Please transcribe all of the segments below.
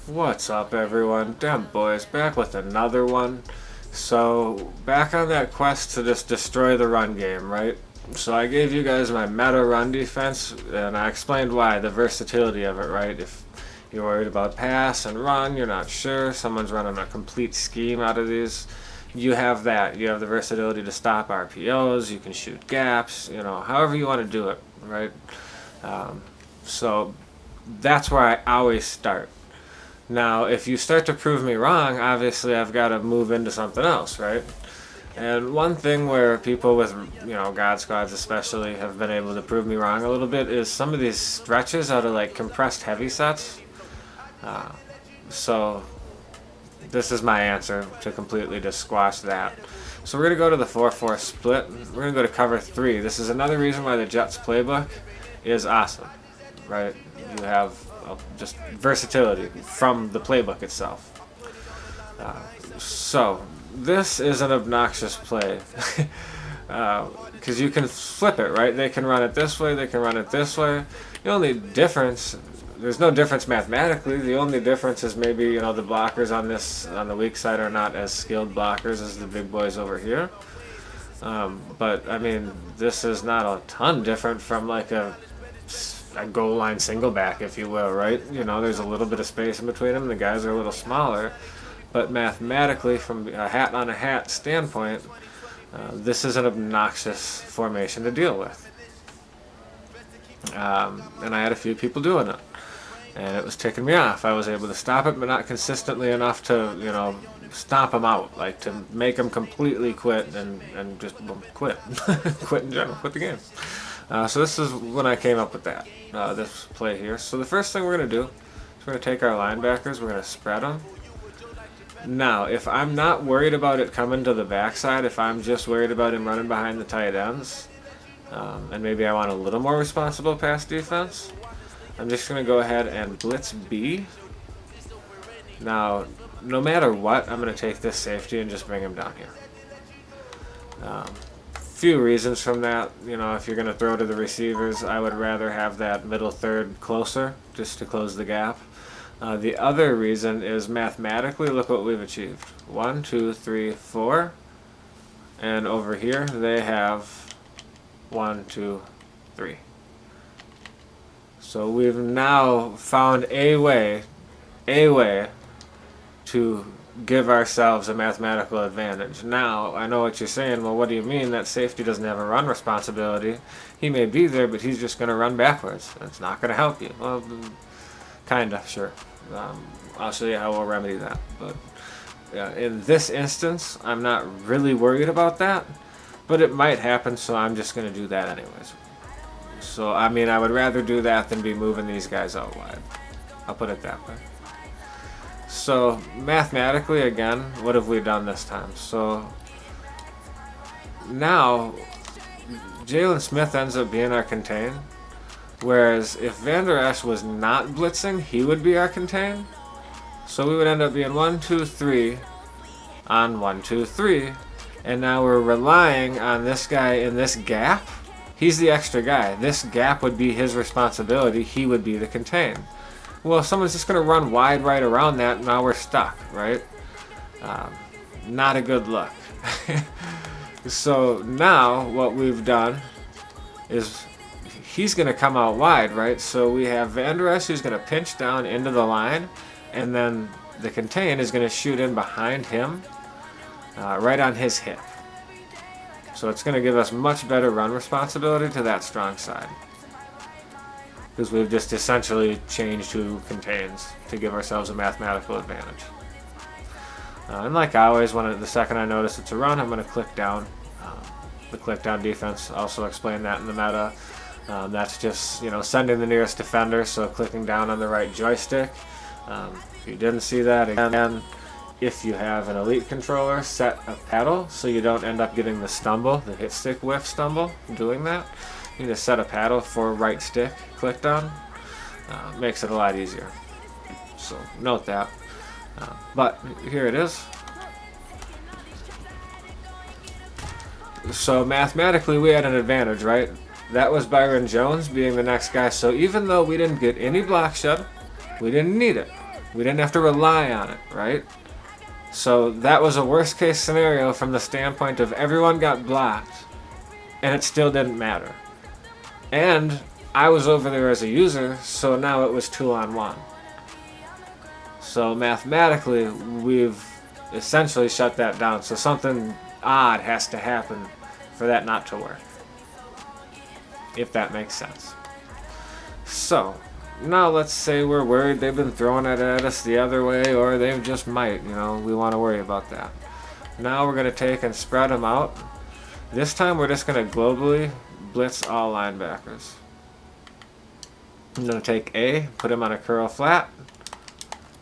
What's up, everyone? Dem Boys back with another one. So, back on that quest to just destroy the run game, right? So I gave you guys my meta run defense, and I explained why, the versatility of it, right? If you're worried about pass and run, you're not sure, someone's running a complete scheme out of these, you have that. You have the versatility to stop RPOs, you can shoot gaps, however you want to do it, right? So that's where I always start. Now, if you start to prove me wrong, obviously I've got to move into something else, right? And one thing where people with, God squads especially, have been able to prove me wrong a little bit is some of these stretches out of like compressed heavy sets. So this is my answer to completely just squash that. So we're going to go to the 4-4 split. We're going to go to cover 3. This is another reason why the Jets playbook is awesome, right? You have just versatility from the playbook itself. So this is an obnoxious play because you can flip it, right? They can run it this way, they can run it this way. The only difference, there's no difference mathematically. The only difference is maybe the blockers on the weak side are not as skilled blockers as the big boys over here. But I mean, this is not a ton different from like a goal line single back, if you will, right? There's a little bit of space in between them. The guys are a little smaller, but mathematically, from a hat on a hat standpoint, this is an obnoxious formation to deal with. And I had a few people doing it, and it was ticking me off. I was able to stop it, but not consistently enough to, stomp them out, like to make them completely quit and just quit, quit in general, quit the game. So this is when I came up with that, this play here. So the first thing we're going to do is we're going to take our linebackers, we're going to spread them. Now, if I'm not worried about it coming to the backside, if I'm just worried about him running behind the tight ends, and maybe I want a little more responsible pass defense, I'm just going to go ahead and blitz B. Now, no matter what, I'm going to take this safety and just bring him down here. Few reasons from that. If you're going to throw to the receivers, I would rather have that middle third closer just to close the gap. The other reason is mathematically, look what we've achieved. 1, 2, 3, 4. And over here they have 1, 2, 3. So we've now found a way to give ourselves a mathematical advantage. Now, I know what you're saying. Well, what do you mean? That safety doesn't have a run responsibility. He may be there, but he's just going to run backwards. It's not going to help you. Well, kinda, sure. I'll show you how we'll remedy that. But in this instance, I'm not really worried about that, but it might happen, so I'm just going to do that anyways. So, I mean, I would rather do that than be moving these guys out wide. I'll put it that way. So, mathematically, again, what have we done this time? So, now, Jalen Smith ends up being our contain, whereas if Van Der Esch was not blitzing, he would be our contain. So we would end up being 1, 2, 3 on 1, 2, 3, and now we're relying on this guy in this gap. He's the extra guy. This gap would be his responsibility. He would be the contain. Well, if someone's just going to run wide right around that, now we're stuck, right? Not a good look. So now what we've done is he's going to come out wide, right? So we have Van Der Esch who's going to pinch down into the line, and then the contain is going to shoot in behind him, right on his hip. So it's going to give us much better run responsibility to that strong side, because we've just essentially changed who contains to give ourselves a mathematical advantage. And like I always, the second I notice it's a run, I'm going to click down. The click down defense, also explain that in the meta. That's just sending the nearest defender, so clicking down on the right joystick. If you didn't see that, again, if you have an elite controller, set a pedal so you don't end up getting the stumble, the hit stick whiff stumble doing that. You need to set a paddle for right stick clicked on. Makes it a lot easier. So note that. But here it is. So mathematically we had an advantage, right? That was Byron Jones being the next guy. So even though we didn't get any block shed, we didn't need it. We didn't have to rely on it, right? So that was a worst case scenario from the standpoint of everyone got blocked and it still didn't matter. And I was over there as a user, so now it was 2-on-1. So mathematically, we've essentially shut that down. So something odd has to happen for that not to work, if that makes sense. So now let's say we're worried they've been throwing it at us the other way, or they just might, we want to worry about that. Now we're going to take and spread them out. This time we're just going to globally blitz all linebackers. I'm going to take A, put him on a curl flat,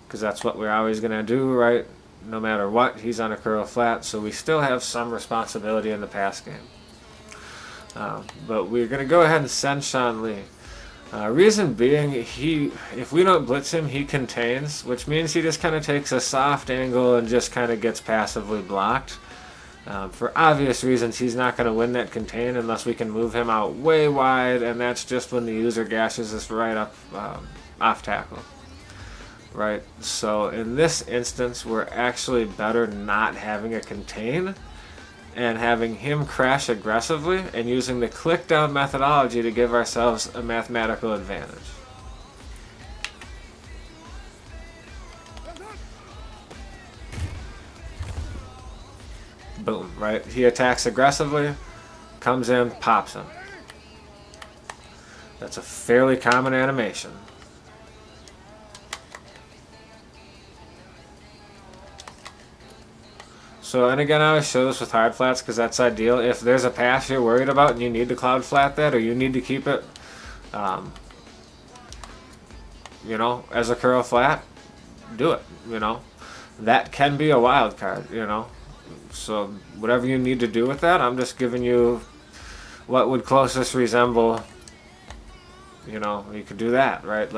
because that's what we're always going to do, right? No matter what, he's on a curl flat, so we still have some responsibility in the pass game. But we're going to go ahead and send Sean Lee. Reason being, if we don't blitz him, he contains, which means he just kind of takes a soft angle and just kind of gets passively blocked. For obvious reasons, he's not going to win that contain unless we can move him out way wide, and that's just when the user gashes us right up off tackle. Right, so in this instance, we're actually better not having a contain and having him crash aggressively and using the click down methodology to give ourselves a mathematical advantage. Boom, right? He attacks aggressively, comes in, pops him. That's a fairly common animation. So, and again, I always show this with hard flats because that's ideal. If there's a pass you're worried about and you need to cloud flat that, or you need to keep it, as a curl flat, do it, That can be a wild card, So, whatever you need to do with that, I'm just giving you what would closest resemble, you could do that, right?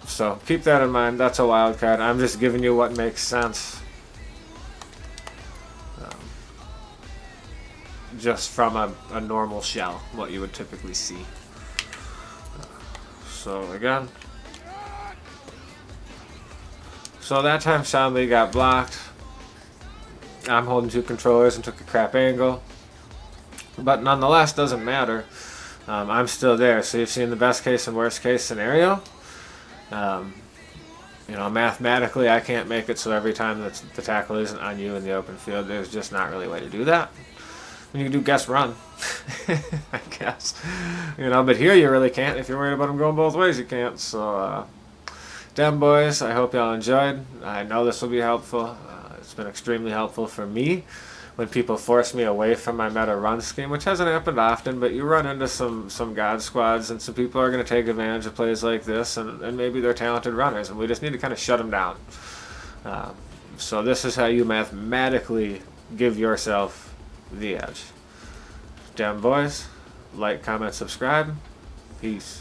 So keep that in mind. That's a wild card. I'm just giving you what makes sense. Just from a normal shell, what you would typically see. So again, so that time Sean Lee got blocked. I'm holding two controllers and took a crap angle, but nonetheless doesn't matter. I'm still there. So you've seen the best case and worst case scenario. Mathematically I can't make it so every time that the tackle isn't on you in the open field, there's just not really a way to do that. You can do guess run, I guess. But here you really can't. If you're worried about them going both ways, you can't. So, damn boys, I hope y'all enjoyed. I know this will be helpful. It's been extremely helpful for me when people force me away from my meta run scheme, which hasn't happened often, but you run into some god squads, and some people are going to take advantage of plays like this, and maybe they're talented runners, and we just need to kind of shut them down. So this is how you mathematically give yourself the edge. Damn boys, like, comment, subscribe. Peace.